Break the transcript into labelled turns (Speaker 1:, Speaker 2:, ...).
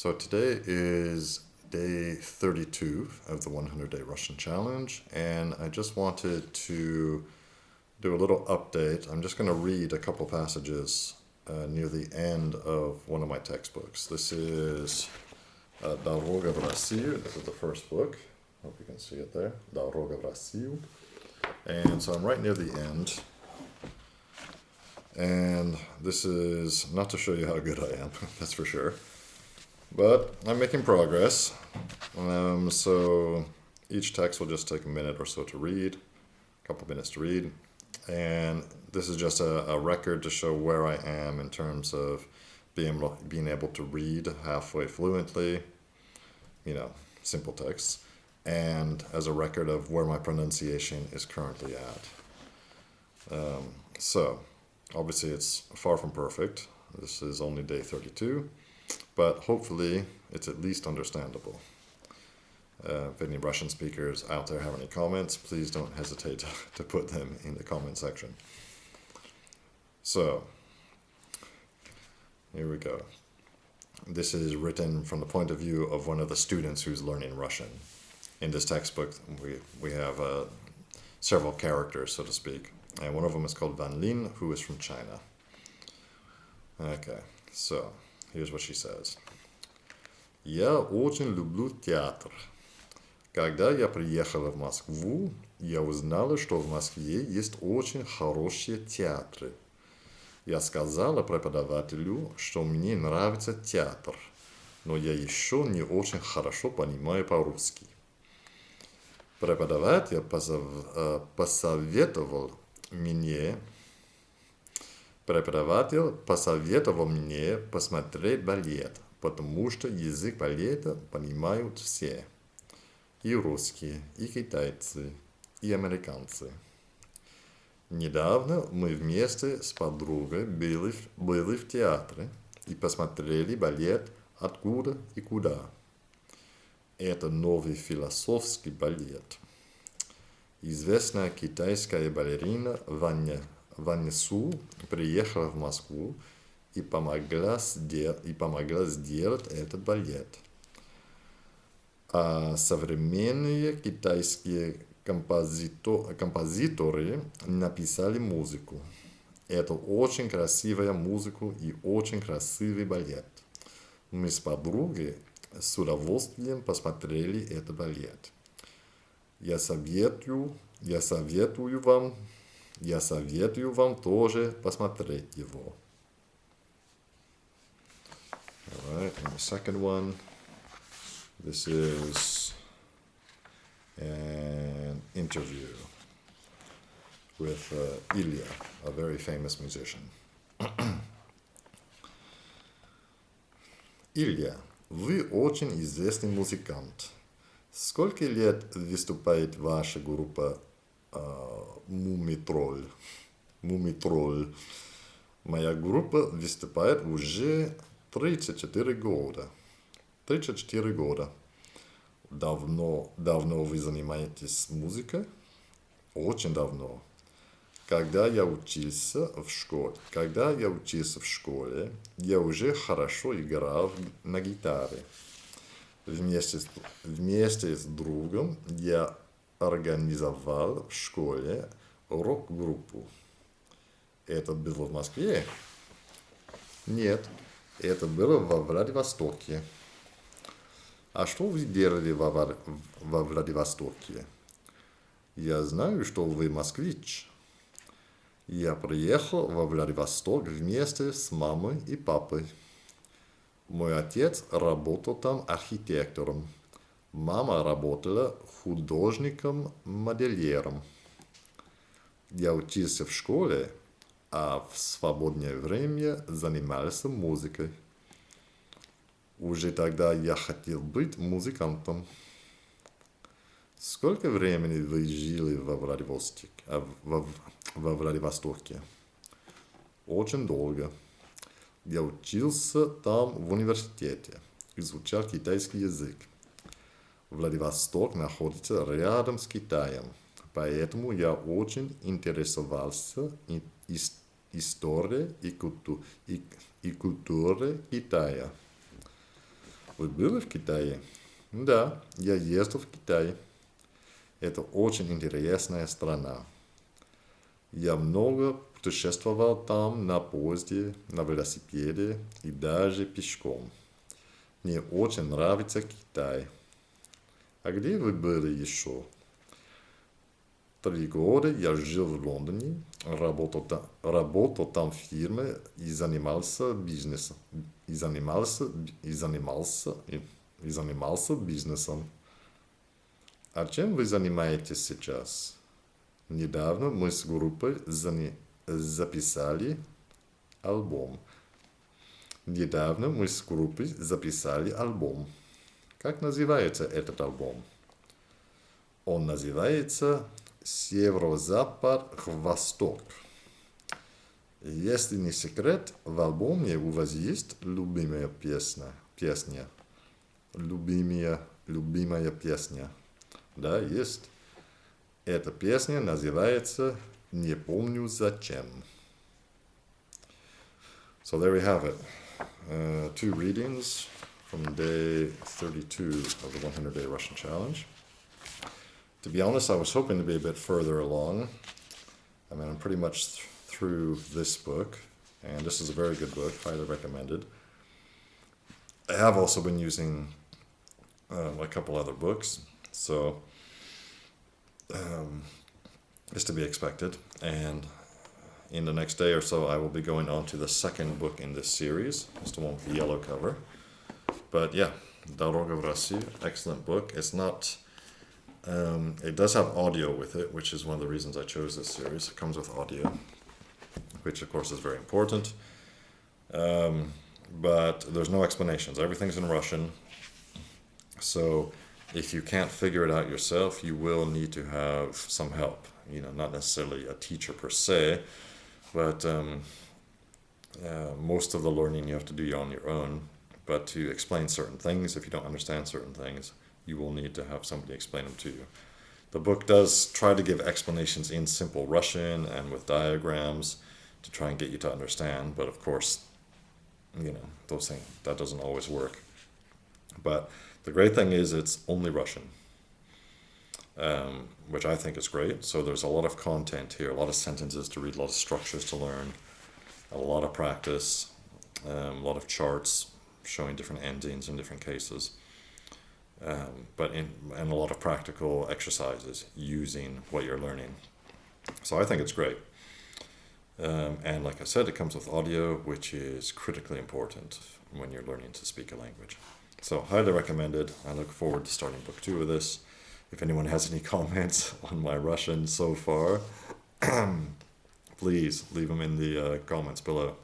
Speaker 1: So today is day 32 of the 100-day Russian challenge, and I just wanted to do a little update. I'm just going to read a couple passages near the end of one of my textbooks. This is Дорога в Россию. This is the first book. Hope you can see it there. Дорога в Россию. And so I'm right near the end. And this is not to show you how good I am, that's for sure. But I'm making progress. So each text will just take a minute or so to read, a couple minutes to read. And this is just a record to show where I am in terms of being able to read halfway fluently, simple texts, and as a record of where my pronunciation is currently at. So obviously it's far from perfect. This is only day 32, but hopefully it's at least understandable. If any Russian speakers out there have any comments, please don't hesitate to put them in the comment section. So, here we go. This is written from the point of view of one of the students who's learning Russian. In this textbook, we have several characters, so to speak. And one of them is called Van Lin, who is from China. Okay, so here's what she says. Я очень люблю театр. Когда я приехала в Москву, я узнала, что в Москве есть очень хорошие театры. Я сказала преподавателю, что мне нравится театр, но я еще не очень хорошо понимаю по-русски. Преподаватель посоветовал мне посмотреть балет, потому что язык балета понимают все. И русские, и китайцы, и американцы. Недавно мы вместе с подругой были в театре и посмотрели балет «Откуда и куда». Это новый философский балет. Известная китайская балерина Ваня Су приехала в Москву и помогла сделать этот балет. А современные китайские композиторы написали музыку. Это очень красивая музыка и очень красивый балет. Мы с подругой с удовольствием посмотрели этот балет. Я советую вам тоже посмотреть его. All right, and the second one. This is an interview with Ilya, a very famous musician. Илья, вы очень известный музыкант. Сколько лет выступает ваша группа Мумитроль? Моя группа выступает уже 34 года. 34 года. Давно вы занимаетесь музыкой? Очень давно. Когда я учился в школе, я уже хорошо играл на гитаре. Вместе с другом я организовал в школе рок-группу. Это было в Москве? Нет, это было во Владивостоке. А что вы делали во Владивостоке? Я знаю, что вы москвич. Я приехал во Владивосток вместе с мамой и папой. Мой отец работал там архитектором. Мама работала художником-модельером. Я учился в школе, а в свободное время занимался музыкой. Уже тогда я хотел быть музыкантом. Сколько времени вы жили во Владивостоке? Очень долго. Я учился там в университете, изучал китайский язык. Владивосток находится рядом с Китаем, поэтому я очень интересовался историей и культурой Китая. Вы были в Китае? Да, я ездил в Китай. Это очень интересная страна. Я много путешествовал там на поезде, на велосипеде и даже пешком. Мне очень нравится Китай. А где вы были еще? 3 года я жил в Лондоне, работал там в фирме и занимался бизнесом. И занимался бизнесом. А чем вы занимаетесь сейчас? Недавно мы с группой записали альбом. Недавно мы с группой записали альбом. Как называется этот альбом? Он называется «Северо-запад к восток». Если не секрет, в альбоме у вас есть любимая песня? Любимая песня. Да, есть. Эта песня называется «Не помню зачем». So there we have it. 2 readings from day 32 of the 100-day Russian challenge. To be honest, I was hoping to be a bit further along. I mean, I'm pretty much through this book, and this is a very good book, highly recommended. I have also been using a couple other books, so it's to be expected. And in the next day or so, I will be going on to the second book in this series. It's the one with the yellow cover. But yeah, Дорога в Россию, excellent book. It's not, it does have audio with it, which is one of the reasons I chose this series. It comes with audio, which of course is very important. But there's no explanations. Everything's in Russian. So if you can't figure it out yourself, you will need to have some help. You know, not necessarily a teacher per se, but most of the learning you have to do on your own. But to explain certain things, if you don't understand certain things, you will need to have somebody explain them to you. The book does try to give explanations in simple Russian and with diagrams to try and get you to understand, but of course, you know, those things, that doesn't always work. But the great thing is it's only Russian, which I think is great. So there's a lot of content here, a lot of sentences to read, a lot of structures to learn, a lot of practice, a lot of charts showing different endings in different cases, and a lot of practical exercises using what you're learning. So I think it's great. And like I said, it comes with audio, which is critically important when you're learning to speak a language. So highly recommended. I look forward to starting book 2 of this. If anyone has any comments on my Russian so far, please leave them in the comments below.